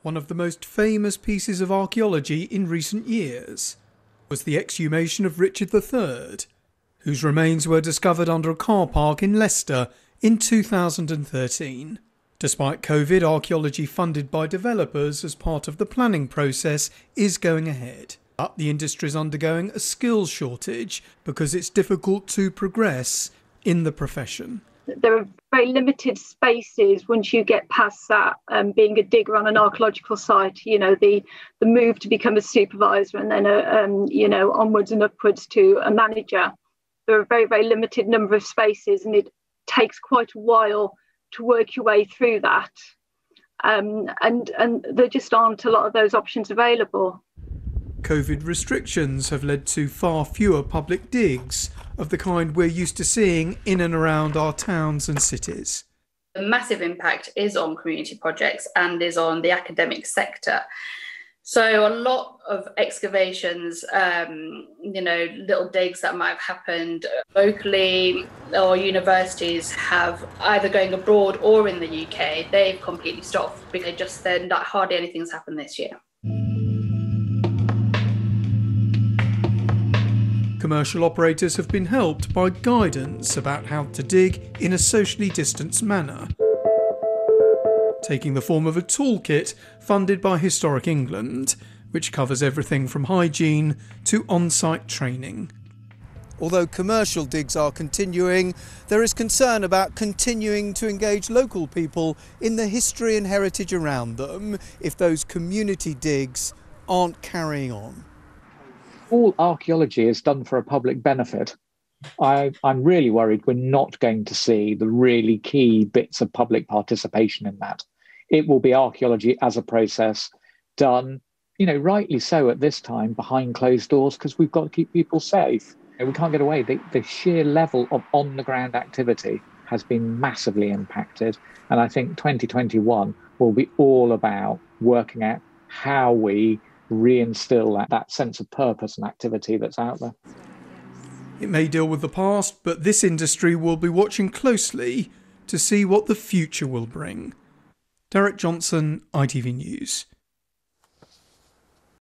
One of the most famous pieces of archaeology in recent years was the exhumation of Richard III, whose remains were discovered under a car park in Leicester in 2013. Despite COVID, archaeology funded by developers as part of the planning process is going ahead. But the industry is undergoing a skills shortage because it's difficult to progress in the profession. There are very limited spaces once you get past that, being a digger on an archaeological site, the move to become a supervisor and then, onwards and upwards to a manager. There are a very, very limited number of spaces, and it takes quite a while to work your way through that. And there just aren't a lot of those options available. COVID restrictions have led to far fewer public digs of the kind we're used to seeing in and around our towns and cities. The massive impact is on community projects and is on the academic sector. So a lot of excavations, little digs that might have happened locally or universities have either going abroad or in the UK, they've completely stopped because then hardly anything's happened this year. Commercial operators have been helped by guidance about how to dig in a socially distanced manner, taking the form of a toolkit funded by Historic England, which covers everything from hygiene to on-site training. Although commercial digs are continuing, there is concern about continuing to engage local people in the history and heritage around them if those community digs aren't carrying on. All archaeology is done for a public benefit. I'm really worried we're not going to see the really key bits of public participation in that. It will be archaeology as a process done, rightly so at this time behind closed doors because we've got to keep people safe. We can't get away. The sheer level of on-the-ground activity has been massively impacted. And I think 2021 will be all about working out how we reinstill that sense of purpose and activity that's out there. It may deal with the past, but this industry will be watching closely to see what the future will bring. Derek Johnson, ITV News.